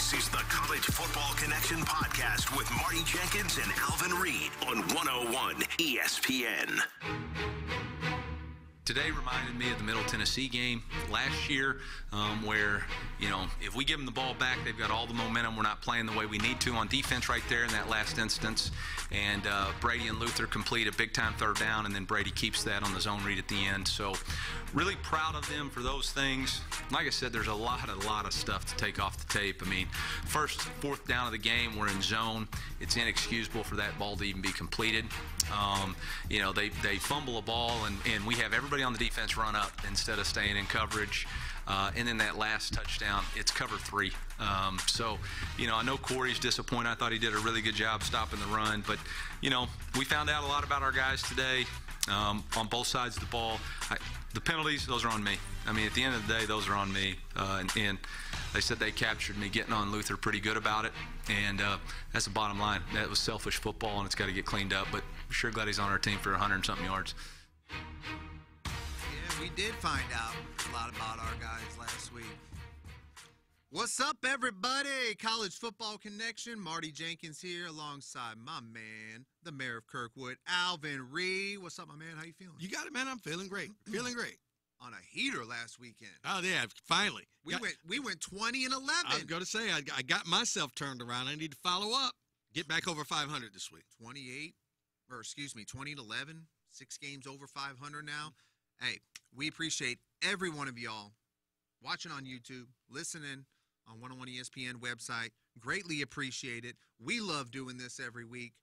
This is the College Football Connection podcast with Marty Jenkins and Alvin Reed on 101 ESPN. Today reminded me of the Middle Tennessee game last year where, if we give them the ball back, they've got all the momentum. We're not playing the way we need to on defense right there in that last instance. And Brady and Luther complete a big-time third down, and then Brady keeps that on the zone read at the end. So really proud of them for those things. Like I said, there's a lot of stuff to take off the tape. I mean, fourth down of the game, we're in zone. It's inexcusable for that ball to even be completed. They fumble a ball, and we have everybody on the defense run up instead of staying in coverage. And then that last touchdown, it's cover 3. I know Corey's disappointed. I thought he did a really good job stopping the run. But, we found out a lot about our guys today on both sides of the ball. The penalties, those are on me. I mean, at the end of the day, those are on me. And they said they captured me getting on Luther pretty good about it. And that's the bottom line. That was selfish football, and it's got to get cleaned up. But I'm sure glad he's on our team for 100-something yards. Yeah, we did find out a lot about our guys last week. What's up, everybody? College Football Connection. Marty Jenkins here alongside my man, the mayor of Kirkwood, Alvin Reed. What's up, my man? How you feeling? You got it, man. I'm feeling great. Feeling great. On a heater last weekend. Oh, yeah, finally. We went 20-11. I was going to say, I got myself turned around. I need to follow up. Get back over 500 this week. 20-11. 6 games over 500 now. Hey, we appreciate every one of y'all watching on YouTube, listening on 101 ESPN website. Greatly appreciate it. We love doing this every week.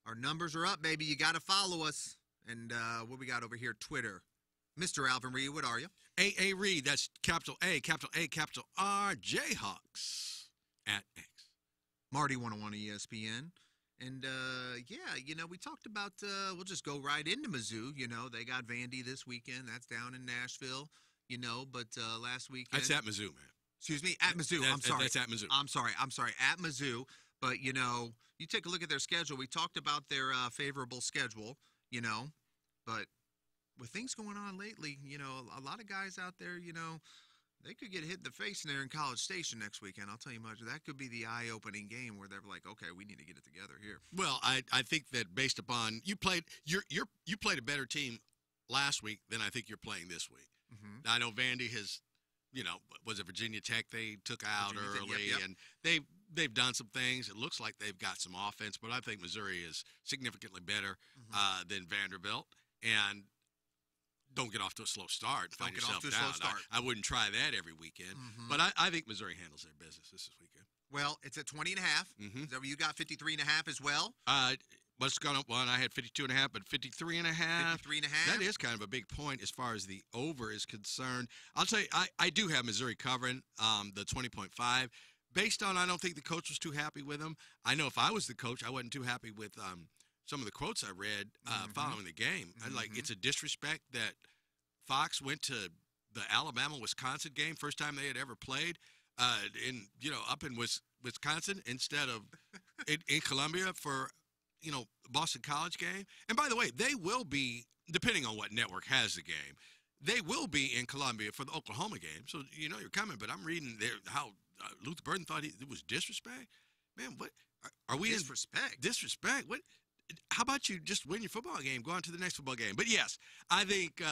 Our numbers are up, baby. You got to follow us. And what we got over here, Twitter. Mr. Alvin Reed, what are you? A Reed, that's capital A, capital R, Jayhawks at X. Marty 101 ESPN. And, we talked about, we'll just go right into Mizzou. They got Vandy this weekend. That's down in Nashville, but last weekend. That's at Mizzou, man. Excuse me, at Mizzou. I'm sorry. That's at Mizzou. I'm sorry, at Mizzou. But, you take a look at their schedule. We talked about their favorable schedule, but with things going on lately, a lot of guys out there, they could get hit in the face in there in College Station next weekend. I'll tell you much. That could be the eye-opening game where they're like, okay, we need to get it together here. Well, I think that based upon you played a better team last week than I think you're playing this week. Mm-hmm. I know Vandy has, was it Virginia Tech they took out early, yep. And they've done some things. It looks like they've got some offense, but I think Missouri is significantly better than Vanderbilt. And don't get off to a slow start. Find yourself down. I wouldn't try that every weekend. Mm-hmm. But I think Missouri handles their business this weekend. Well, it's at 20.5. Mm-hmm. Is that where you got 53.5 as well? What's gone up? Well, I had 52.5, but 53.5. 53.5. That is kind of a big point as far as the over is concerned. I'll tell you, I do have Missouri covering the 20.5. Based on, I don't think the coach was too happy with them. I know if I was the coach, I wasn't too happy with some of the quotes I read following the game. It's a disrespect that Fox went to the Alabama-Wisconsin game, first time they had ever played, up in Wisconsin instead of in Columbia for, Boston College game. And by the way, they will be, depending on what network has the game, they will be in Columbia for the Oklahoma game. So, you're coming, but I'm reading there how Luther Burden thought it was disrespect. Man, what are we disrespect? Disrespect? What? How about you just win your football game, go on to the next football game? But, yes, I think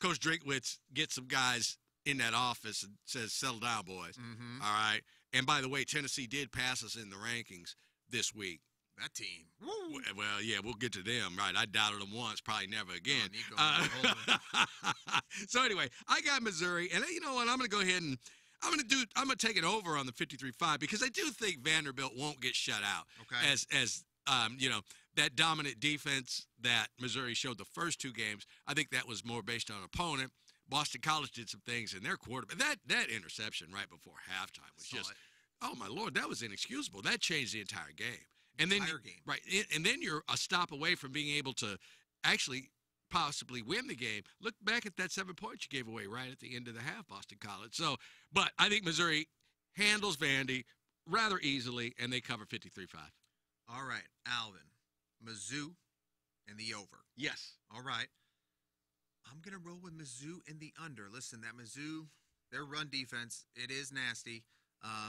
Coach Drinkwitz gets some guys in that office and says, settle down, boys. Mm-hmm. All right? And, by the way, Tennessee did pass us in the rankings this week. That team. Woo. Well, yeah, we'll get to them. Right, I doubted them once, probably never again. So, anyway, I got Missouri. And, you know what, I'm going to go ahead and I'm going to take it over on the 53.5 because I do think Vanderbilt won't get shut out. Okay. As that dominant defense that Missouri showed the first 2 games, I think that was more based on opponent. Boston College did some things in their quarterback. That interception right before halftime was just, oh, my Lord, that was inexcusable. That changed the entire game. And then, right, and then you're a stop away from being able to actually possibly win the game. Look back at that 7 points you gave away right at the end of the half, Boston College. So, but I think Missouri handles Vandy rather easily, and they cover 53.5. All right, Alvin, Mizzou and the over. Yes. All right. I'm going to roll with Mizzou in the under. Listen, that Mizzou, their run defense, it is nasty.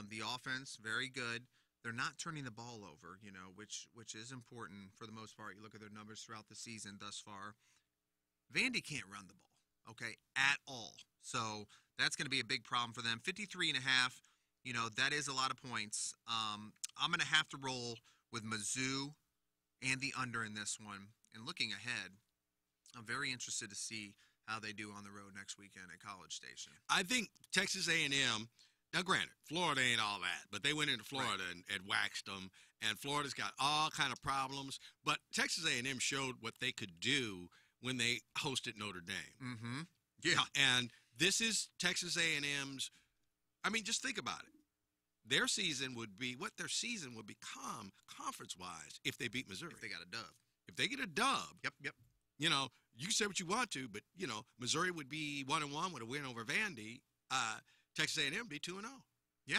The offense, very good. They're not turning the ball over, which is important for the most part. You look at their numbers throughout the season thus far. Vandy can't run the ball, okay, at all. So that's going to be a big problem for them. 53.5, that is a lot of points. I'm going to have to roll with Mizzou and the under in this one. And looking ahead, I'm very interested to see how they do on the road next weekend at College Station. I think Texas A&M, now granted, Florida ain't all that, but they went into Florida and waxed them, and Florida's got all kind of problems. But Texas A&M showed what they could do when they hosted Notre Dame. Mm-hmm. Yeah. And this is Texas A&M's, just think about it. Their season would be what their season would become conference-wise if they beat Missouri. If they got a dub. If they get a dub. Yep. You can say what you want to, but, Missouri would be 1-1 with a win over Vandy. Texas A&M would be 2-0. Yeah.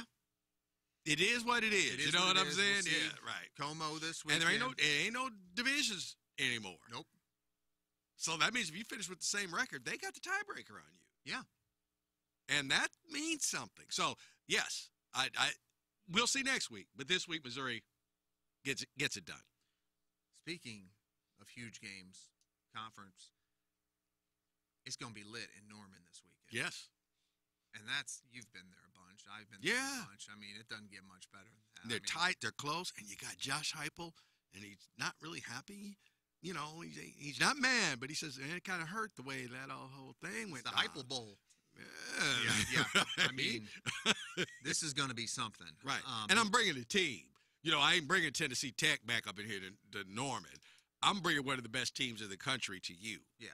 It is what it is. You know what I'm saying? We'll yeah, right. Como this weekend. And there ain't no divisions anymore. Nope. So that means if you finish with the same record, they got the tiebreaker on you. Yeah. And that means something. So, yes, we'll see next week. But this week, Missouri gets it done. Speaking of huge games, conference, it's going to be lit in Norman this weekend. Yes. And you've been there a bunch. I've been there a bunch. It doesn't get much better than that. They're tight. They're close. And you got Josh Heupel, and he's not really happy. He's not mad, but he says it kind of hurt the way that whole thing went. It's the Heupel Bowl. Yeah. This is going to be something. Right. And I'm bringing a team. I ain't bringing Tennessee Tech back up in here to Norman. I'm bringing one of the best teams in the country to you. Yeah.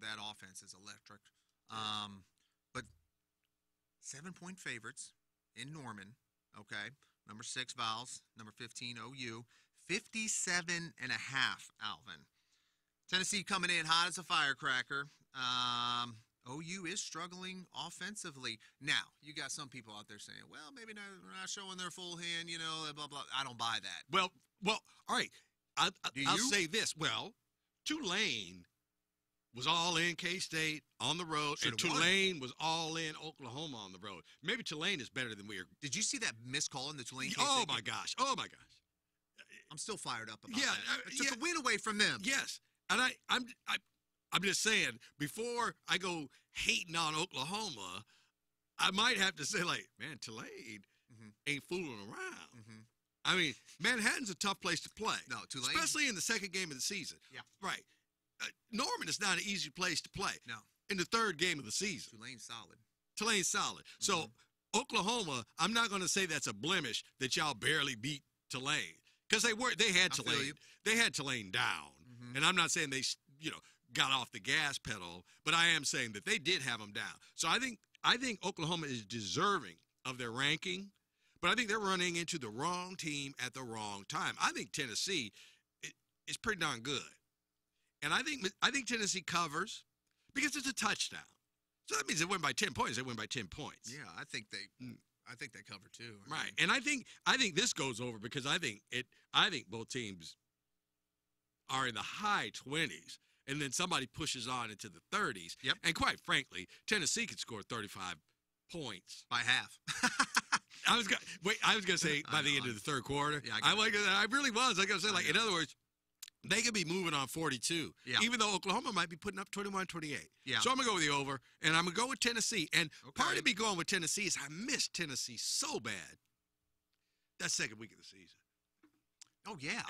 That offense is electric. But 7-point favorites in Norman, okay? Number 6, Vols. Number 15, OU. 57.5, Alvin. Tennessee coming in hot as a firecracker. OU is struggling offensively. Now, you got some people out there saying, well, maybe they're not showing their full hand, blah, blah. I don't buy that. Well, all right. I'll say this. Well, Tulane was all in K-State on the road, and Tulane was all in Oklahoma on the road. Maybe Tulane is better than we are. Did you see that missed call in the Tulane K-State Oh, my gosh. I'm still fired up about that. It took a win away from them. Yes. And I'm just saying, before I go hating on Oklahoma, I might have to say, man, Tulane ain't fooling around. Mm-hmm. Manhattan's a tough place to play. No, Tulane. Especially in the second game of the season. Yeah. Right. Norman is not an easy place to play. No. In the third game of the season. Tulane's solid. Mm-hmm. So, Oklahoma, I'm not going to say that's a blemish that y'all barely beat Tulane. Because they had Tulane down. Mm-hmm. And I'm not saying they, got off the gas pedal, but I am saying that they did have them down. So I think Oklahoma is deserving of their ranking, but I think they're running into the wrong team at the wrong time. I think Tennessee is pretty darn good. And I think Tennessee covers because it's a touchdown. So that means they win by 10 points. They win by 10 points. Yeah, I think they cover too. Right. And I think this goes over because I think both teams are in the high 20s, and then somebody pushes on into the 30s. Yep. And quite frankly, Tennessee could score 35 points by half. I was gonna say by the end of the third quarter. Yeah, I really was. I was gonna say, in other words, they could be moving on 42, even though Oklahoma might be putting up 21-28. Yeah. So I'm going to go with the over, and I'm going to go with Tennessee. And part of me going with Tennessee is I miss Tennessee so bad that second week of the season. Oh, yeah.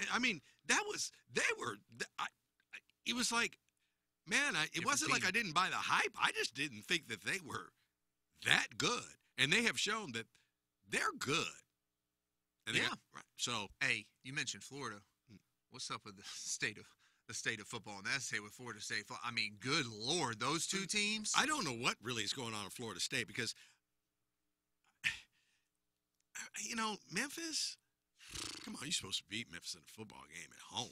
It was like, man, it wasn't like I didn't buy the hype. I just didn't think that they were that good. And they have shown that they're good. And right. So, hey, you mentioned Florida. What's up with the state of football in that state with Florida State? Good Lord, those two teams. I don't know what really is going on in Florida State because, Memphis. Come on, you're supposed to beat Memphis in a football game at home.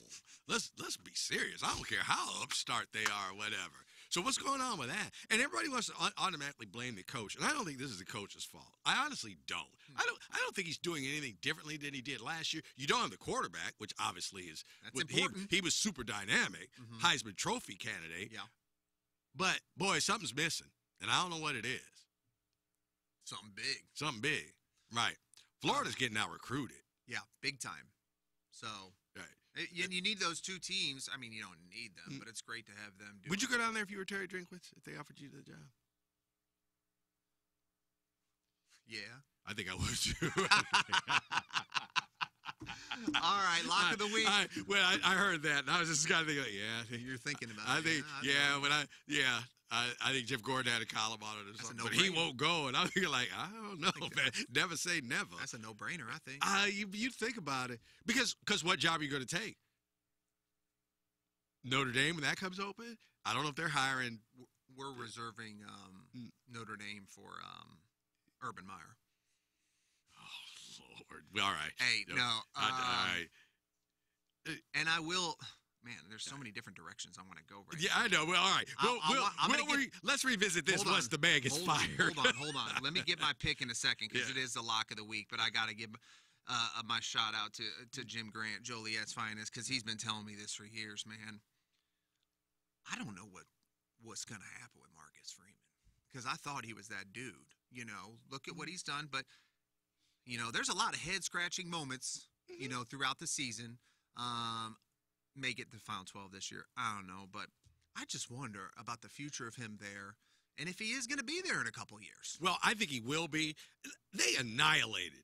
Let's be serious. I don't care how upstart they are or whatever. So what's going on with that? And everybody wants to automatically blame the coach, and I don't think this is the coach's fault. I honestly don't. I don't think he's doing anything differently than he did last year. You don't have the quarterback, which obviously is important. He was super dynamic, Heisman Trophy candidate. Yeah. But boy, something's missing, and I don't know what it is. Something big. Something big. Right. Florida's getting out recruited. Yeah, big time. So, Right. you need those two teams. I mean, you don't need them, but it's great to have them do Would it. you go down there if you were Terry Drinkwitz, if they offered you the job? Yeah. I think I would too. All right, lock of the week. I heard that, and I was just kind of thinking, You're thinking about I it. think, Yeah, I think Jeff Gordon had a column on it or That's a something, but he no-brainer. won't go, and I'm thinking like, I don't know, man. Never say never. That's a no-brainer, I think. You think about it because what job are you going to take? Notre Dame when that comes open. I don't know if they're hiring. We're reserving Notre Dame for Urban Meyer. Oh Lord! All right. Hey, no. all right. And I will. Man, there's so many different directions I want to go. Right Yeah, now. I know. Well, all right. Let's revisit this once the man gets fired. Hold on. Let me get my pick in a second because it is the lock of the week. But I got to give my shout out to Jim Grant, Joliet's finest, because he's been telling me this for years, man. I don't know what's going to happen with Marcus Freeman because I thought he was that dude. You know, look at what he's done. But, you know, there's a lot of head-scratching moments, you know, throughout the season. May get the Final 12 this year. I don't know, but I just wonder about the future of him there and if he is going to be there in a couple years. Well, I think he will be. They annihilated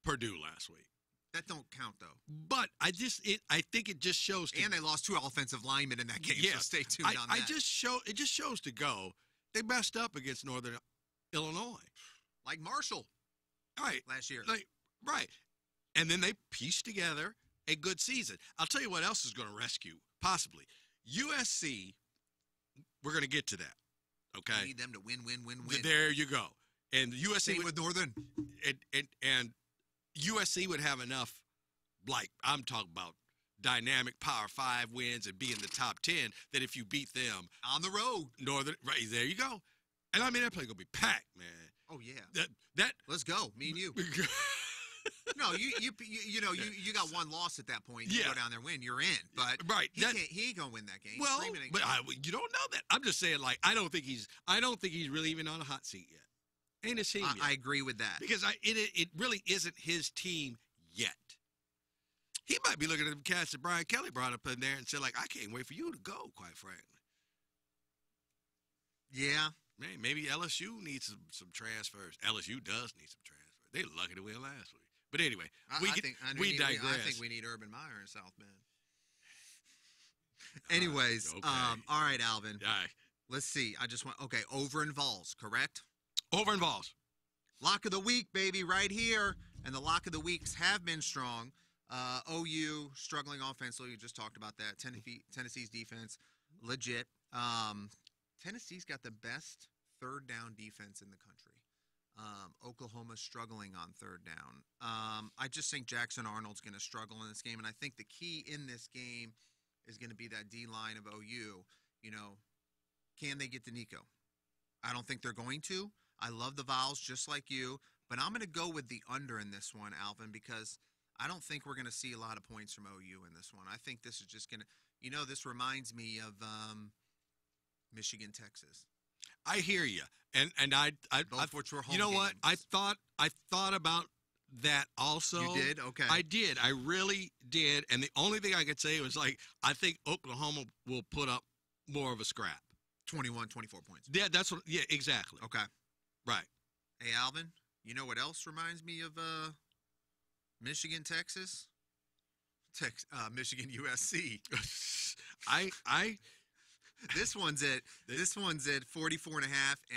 Purdue last week. That don't count, though. But I think it just shows. And they lost 2 offensive linemen in that game, so stay tuned on that. It just shows to go. They messed up against Northern Illinois. Like Marshall. Right. Last year. Right. And then they pieced together a good season. I'll tell you what else is going to rescue, possibly. USC, we're going to get to that, okay? We need them to win. There you go. And USC Same with Northern. And USC would have enough, like I'm talking about dynamic Power 5 wins and be in the top 10, that if you beat them. On the road. Northern, right, there you go. And I mean, that place going to be packed, man. Oh, yeah. That Let's go, me and you. No, you got one loss at that point. You go down there, win, you're in. But right, he ain't gonna win that game. Well, but you don't know that. I'm just saying, like, I don't think he's really even on a hot seat yet. Ain't his team yet. I agree with that because it really isn't his team yet. He might be looking at the cast that Brian Kelly brought up in there and said, like, I can't wait for you to go. Quite frankly. Yeah. Man, maybe LSU needs some transfers. LSU does need some transfers. They lucky to win last week. But anyway, we digress. I think we need Urban Meyer in South Bend. Anyways, okay. All right, Alvin. All right. Let's see. Over in Vols, correct? Over in Vols. Lock of the week, baby, right here. And the lock of the weeks have been strong. OU struggling offensively. You just talked about that. Tennessee's defense, legit. Tennessee's got the best third down defense in the country. Oklahoma's struggling on third down. I just think Jackson Arnold's going to struggle in this game, and I think the key in this game is going to be that D-line of OU. You know, can they get to Nico? I don't think they're going to. I love the Vols just like you, but I'm going to go with the under in this one, Alvin, because I don't think we're going to see a lot of points from OU in this one. I think this is just going to, this reminds me of Michigan, Texas. I hear you, and I both which were home you know games. what? I thought about that also. You did? Okay. I did. I really did. And the only thing I could say was, like, I think Oklahoma will put up more of a scrap. 21, 24 points. Yeah, that's what. Yeah, exactly. Okay. Right. Hey, Alvin, you know what else reminds me of Michigan, Texas? Michigan, USC. This one's at 44.5,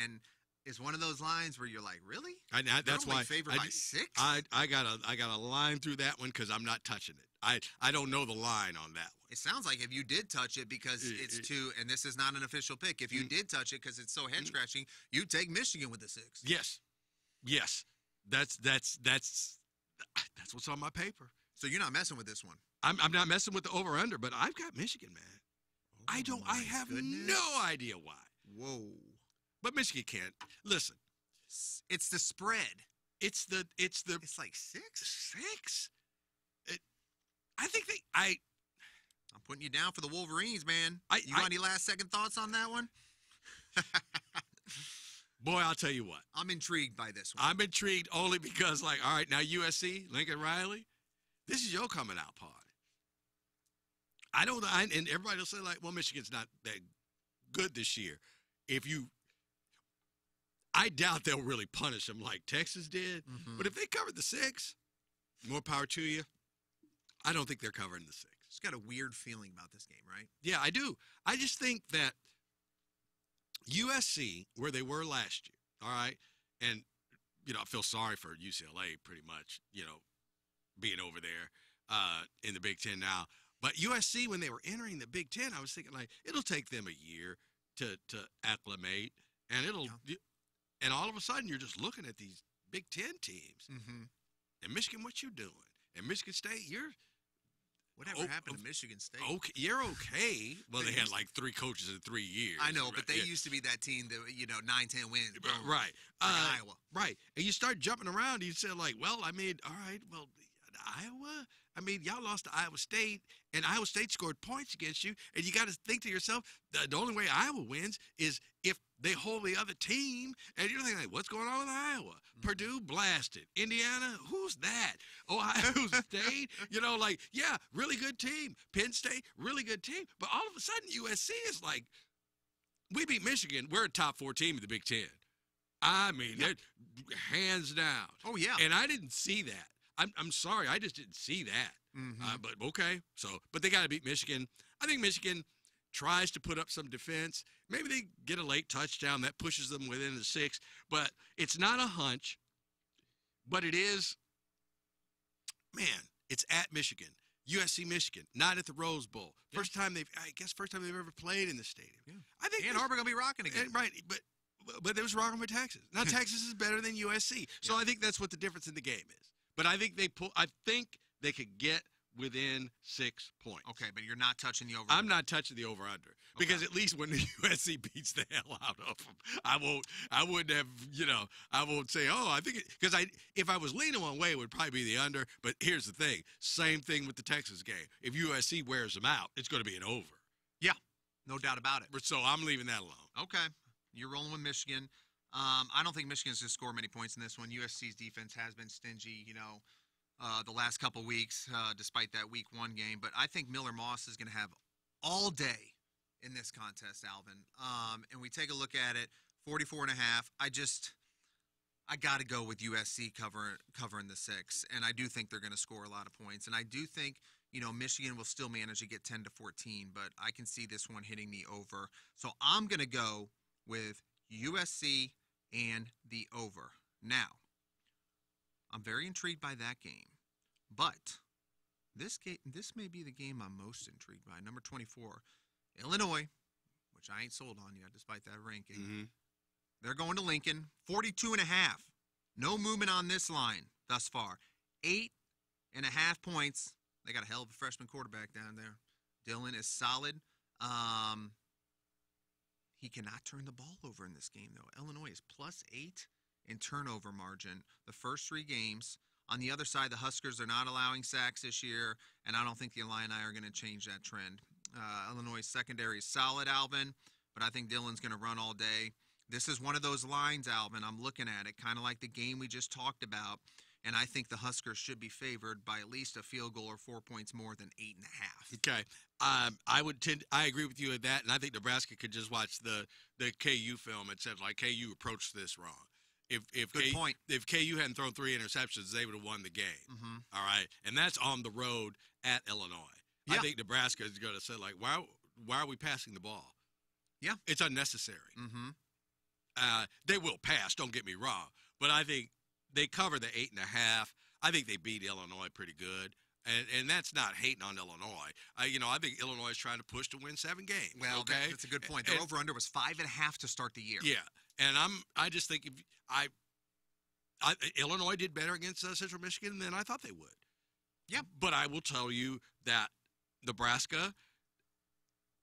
and it's one of those lines where you're like, really? That's why favored by 6. I got a line through that one because I'm not touching it. I don't know the line on that one. It sounds like if you did touch it because it's 2, and this is not an official pick. If you did touch it because it's so head scratching, you take Michigan with the 6. Yes. That's what's on my paper. So you're not messing with this one. I'm not messing with the over under, but I've got Michigan, man. I have no idea why. Whoa. But Michigan can't. Listen. It's the spread. It's like 6? 6? I'm putting you down for the Wolverines, man. You got any last second thoughts on that one? Boy, I'll tell you what. I'm intrigued by this one. I'm intrigued only because, like, all right, now USC, Lincoln Riley, this is your coming out party. And everybody will say, like, well, Michigan's not that good this year. I doubt they'll really punish them like Texas did. Mm-hmm. But if they covered the 6, more power to you. I don't think they're covering the 6. Just got a weird feeling about this game, right? Yeah, I do. I just think that USC, where they were last year, all right, and, I feel sorry for UCLA pretty much, being over there in the Big Ten now. But USC, when they were entering the Big Ten, I was thinking, like, it'll take them a year to acclimate, and and all of a sudden you're just looking at these Big Ten teams. Mm-hmm. And Michigan, what you doing? And Michigan State, Whatever happened to Michigan State? Okay, you're okay. Well, they had like 3 coaches in 3 years. I know, right? but they used to be that team that 9-10 wins. Boom. Right. Like Iowa. Right. And you start jumping around. You say, like, well, I mean, all right, well, Iowa. I mean, y'all lost to Iowa State, and Iowa State scored points against you. And you got to think to yourself, the only way Iowa wins is if they hold the other team. And you're thinking, like, what's going on with Iowa? Mm-hmm. Purdue blasted. Indiana, who's that? Ohio State, yeah, really good team. Penn State, really good team. But all of a sudden, USC is like, we beat Michigan. We're a top 4 team in the Big Ten. I mean, hands down. Oh, yeah. And I didn't see that. I'm sorry, I just didn't see that. Mm-hmm. But okay, but they got to beat Michigan. I think Michigan tries to put up some defense. Maybe they get a late touchdown that pushes them within the 6. But it's not a hunch. But it is, man. It's at Michigan, USC, Michigan, not at the Rose Bowl. First time they've ever played in the stadium. Yeah. I think Ann Arbor gonna be rocking again, right? But it was rocking with Texas. Now Texas is better than USC, so I think that's what the difference in the game is. But I think they could get within 6 points. Okay, but you're not touching the over. I'm not touching the over/under because at least when the USC beats the hell out of them, I won't say, oh, I think because if I was leaning one way, it would probably be the under. But here's the thing: same thing with the Texas game. If USC wears them out, it's going to be an over. Yeah, no doubt about it. So I'm leaving that alone. Okay, you're rolling with Michigan. I don't think Michigan's going to score many points in this one. USC's defense has been stingy, the last couple weeks, despite that Week 1 game. But I think Miller Moss is going to have all day in this contest, Alvin. And we take a look at it, 44.5. I got to go with USC covering the 6. And I do think they're going to score a lot of points. And I do think, Michigan will still manage to get 10 to 14. But I can see this one hitting the over. So I'm going to go with USC and the over. Now, I'm very intrigued by that game, but this may be the game I'm most intrigued by. Number 24, Illinois, which I ain't sold on yet, despite that ranking. Mm-hmm. They're going to Lincoln, 42.5. No movement on this line thus far. 8.5 points. They got a hell of a freshman quarterback down there. Dylan is solid. He cannot turn the ball over in this game, though. Illinois is +8 in turnover margin the first 3 games. On the other side, the Huskers are not allowing sacks this year, and I don't think the Illini are going to change that trend. Illinois' secondary is solid, Alvin, but I think Dylan's going to run all day. This is one of those lines, Alvin. I'm looking at it, kind of like the game we just talked about, and I think the Huskers should be favored by at least a field goal or 4 points more than 8.5. Okay. I agree with you at that, and I think Nebraska could just watch the KU film and said, like, KU approached this wrong. Good point. If KU hadn't thrown 3 interceptions, they would have won the game. Mm-hmm. All right? And that's on the road at Illinois. Yeah. I think Nebraska is going to say, like, why are we passing the ball? Yeah. It's unnecessary. Mm-hmm. They will pass, don't get me wrong, but I think they cover the 8.5. I think they beat Illinois pretty good. And that's not hating on Illinois. I think Illinois is trying to push to win 7 games. Well, okay? that's a good point. Their over-under was 5.5 to start the year. Yeah, and I just think Illinois did better against Central Michigan than I thought they would. Yeah, but I will tell you that Nebraska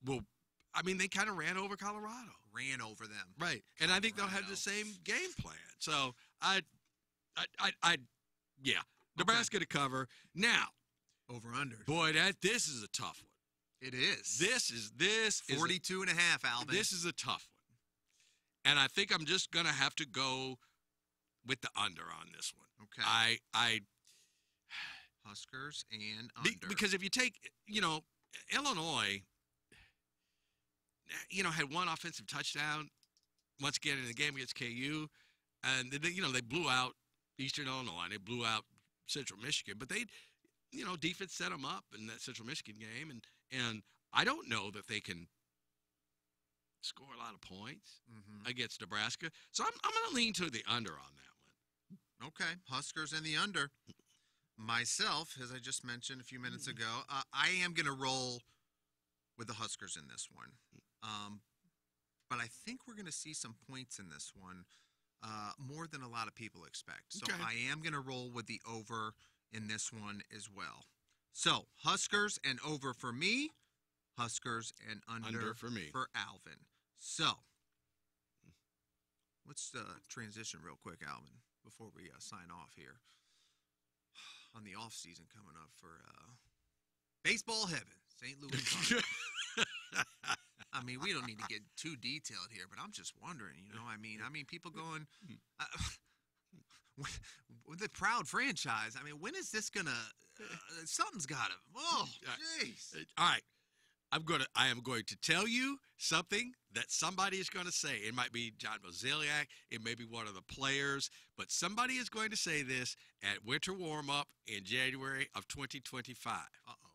will. I mean, they kind of ran over Colorado. Ran over them. Right, and I think they'll have the same game plan. So yeah, Nebraska to cover now. Over under. Boy, this is a tough one. It is. This is 42.5, Alvin. This is a tough And I think I'm just going to have to go with the under on this one. Okay. I Huskers and under. Because if you take, Illinois, had one offensive touchdown once again in the game against KU. And, they blew out Eastern Illinois. They blew out Central Michigan. But they, defense set them up in that Central Michigan game. And I don't know that they can score a lot of points against Nebraska. So I'm going to lean to the under on that one. Okay, Huskers and the under. Myself, as I just mentioned a few minutes ago, I am going to roll with the Huskers in this one. But I think we're going to see some points in this one, more than a lot of people expect. So Okay. I am going to roll with the over in this one as well. So Huskers and over for me, Huskers and under for me. for Alvin. So let's transition real quick, Alvin, before we sign off here. On the off season coming up for baseball heaven, St. Louis Cardinals. I mean, we don't need to get too detailed here, but I'm just wondering, I mean, people going with the proud franchise. I mean, when is this gonna? Something's gotta. Oh, jeez. All right. I am going to tell you something that somebody is going to say. It might be John Mozeliak. It may be one of the players. But somebody is going to say this at winter warm-up in January of 2025. Uh-oh.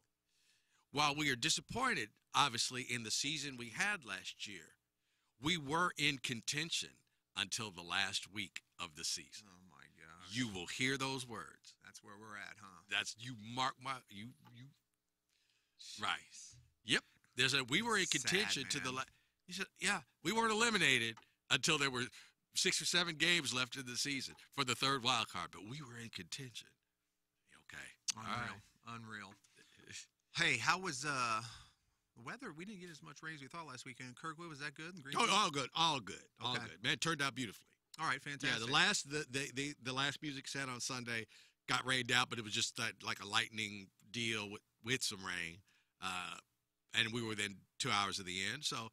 While we are disappointed, obviously, in the season we had last year, we were in contention until the last week of the season. Oh, my gosh. You will hear those words. That's where we're at, huh? That's you mark my you right. Jeez. Yep. We were in contention Sad, to the man. he said, yeah, we weren't eliminated until there were 6 or 7 games left in the season for the third wild card, but we were in contention. Okay. Unreal. All right. Unreal. Hey, how was the weather? We didn't get as much rain as we thought last weekend. Kirkwood, was that good? Oh, all good. All good. All Okay. good. Man, it turned out beautifully. All right, fantastic. Yeah, the last music set on Sunday got rained out, but it was just like a lightning deal with some rain. And we were within 2 hours of the end. So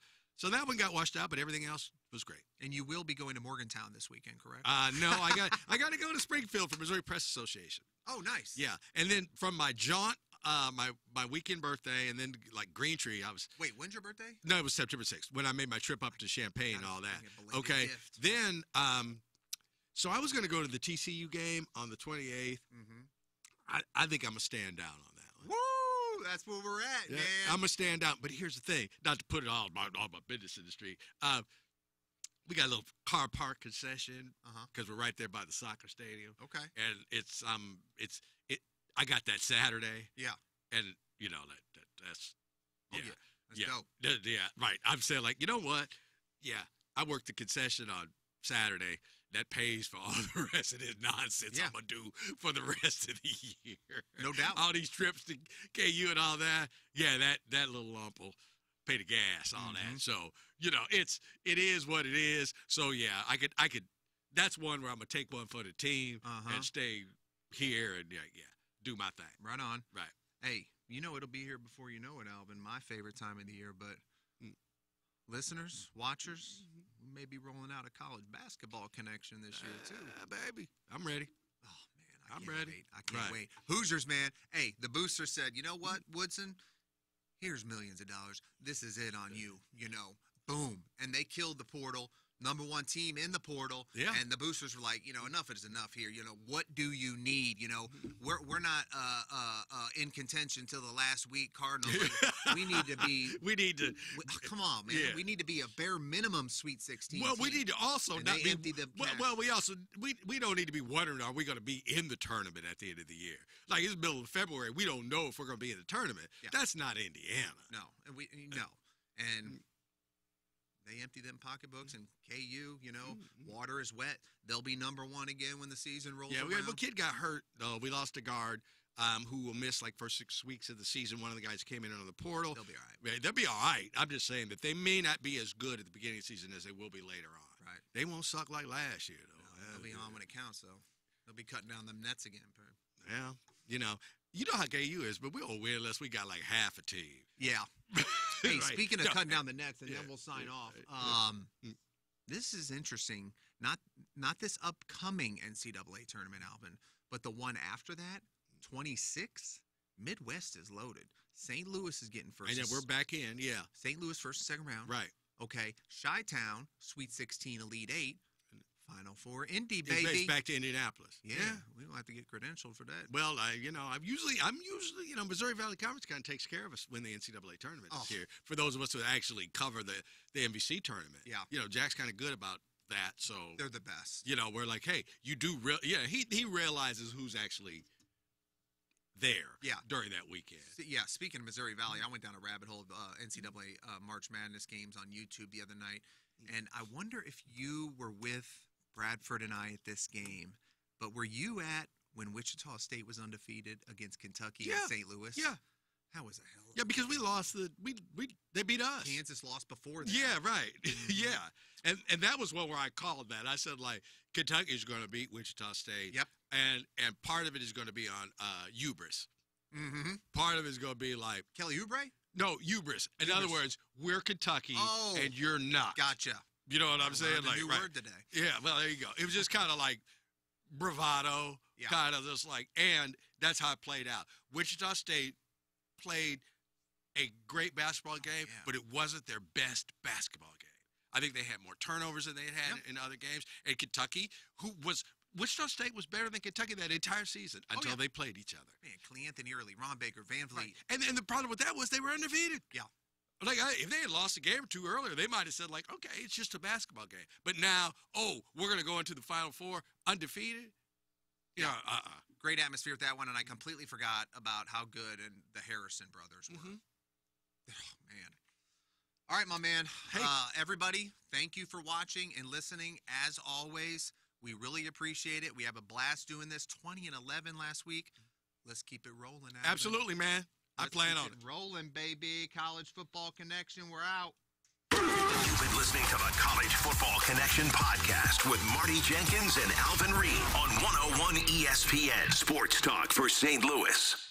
that one got washed out, but everything else was great. And you will be going to Morgantown this weekend, correct? No, I got to go to Springfield for Missouri Press Association. Oh, nice. Yeah, and then from my jaunt, my weekend birthday, and then like Green Tree, Wait, when's your birthday? No, it was September 6th when I made my trip up to Champaign and all that. Belated Okay, gift. then so I was going to go to the TCU game on the 28th. Mm-hmm. I think I'm gonna stand down on that one. Woo! That's where we're at, Yeah, man. I'm gonna stand down. But here's the thing: not to put it all my business in the street. We got a little car park concession because we're right there by the soccer stadium. Okay. And it's I got that Saturday. Yeah. And that's Oh, yeah. yeah. That's yeah. dope. Yeah, right. I'm saying, like, you know what? Yeah, I worked the concession on Saturday. That pays for all the rest of this nonsense I'm going to do for the rest of the year. No doubt. All these trips to KU and all that. Yeah, that little lump will pay the gas, all that. So, it is what it is. So, yeah, I could. That's one where I'm going to take one for the team and stay here and, do my thing. Right on. Right. Hey, it'll be here before you know it, Alvin. My favorite time of the year, but listeners, watchers, we may be rolling out a college basketball connection this year, too. Baby, I'm ready. Oh, man, I'm can't ready. wait. I can't Right. wait. Hoosiers, man. Hey, the booster said, you know what, Woodson? Here's millions of dollars. This is it on you, Boom. And they killed the portal. Number one team in the portal. Yeah. And the boosters were like, enough is enough here. What do you need? We're not in contention till the last week. Cardinals. We need to be. Come on, man. Yeah. We need to be a bare minimum Sweet 16. Well, we team. need to also And not they be. emptied the Well, we also we don't need to be wondering, are we going to be in the tournament at the end of the year? Like, it's the middle of February. We don't know if we're going to be in the tournament. Yeah. That's not Indiana. No, and and they empty them pocketbooks, and KU, water is wet. They'll be number one again when the season rolls Yeah, around. one kid got hurt. We lost a guard who will miss like first 6 weeks of the season. One of the guys came in on the portal. They'll be all right. Yeah, they'll be all right. I'm just saying that they may not be as good at the beginning of the season as they will be later on. Right. They won't suck like last year, though. No, they'll be on when it counts, though. They'll be cutting down them nets again. Yeah, you know how KU is, but we won't win unless we got like half a team. Yeah. Hey, Right. speaking of No, cutting down the nets, and yeah, then we'll sign yeah, off. yeah. This is interesting. Not this upcoming NCAA tournament, Alvin, but the one after that, 26. Midwest is loaded. St. Louis is getting first. And then we're back in, yeah. St. Louis first and second round. Right. Okay. Chi-Town, Sweet 16, Elite 8. Final Four, Indy, baby. It's back to Indianapolis. Yeah, we don't have to get credentialed for that. Well, I'm usually, Missouri Valley Conference kind of takes care of us when the NCAA tournament is here. For those of us who actually cover the MVC tournament. Yeah. Jack's kind of good about that. So they're the best. We're like, hey, you do he realizes who's actually there during that weekend. Yeah, speaking of Missouri Valley, I went down a rabbit hole of NCAA March Madness games on YouTube the other night, and I wonder if you were with Bradford and I at this game, but were you at when Wichita State was undefeated against Kentucky and St. Louis? Yeah. That was a hell of a because we lost they beat us. Kansas lost before that. Yeah, right. Yeah. And that was where I called that. I said, like, Kentucky's going to beat Wichita State. Yep. And part of it is going to be on hubris. Mm-hmm. Part of it is going to be like Kelly Oubre? No, hubris. In other words, we're Kentucky and you're not. Gotcha. You know what I'm saying? Like, new word today. Yeah, well, there you go. It was just kind of like bravado, kind of just like, and that's how it played out. Wichita State played a great basketball game, but it wasn't their best basketball game. I think they had more turnovers than they had in other games. And Kentucky, Wichita State was better than Kentucky that entire season until they played each other. Man, Cleanthony Early, Ron Baker, Van Vliet. Right. And the problem with that was they were undefeated. Yeah. Like, if they had lost a game or two earlier, they might have said, like, okay, it's just a basketball game. But now, we're going to go into the Final Four undefeated? Great atmosphere with that one, and I completely forgot about how good and the Harrison brothers were. Oh, man. All right, my man. Hey. Everybody, thank you for watching and listening. As always, we really appreciate it. We have a blast doing this. 20-11 last week. Let's keep it rolling. Absolutely, man. I plan on it. Rolling, baby. College Football Connection. We're out. You've been listening to the College Football Connection podcast with Marty Jenkins and Alvin Reed on 101 ESPN Sports Talk for St. Louis.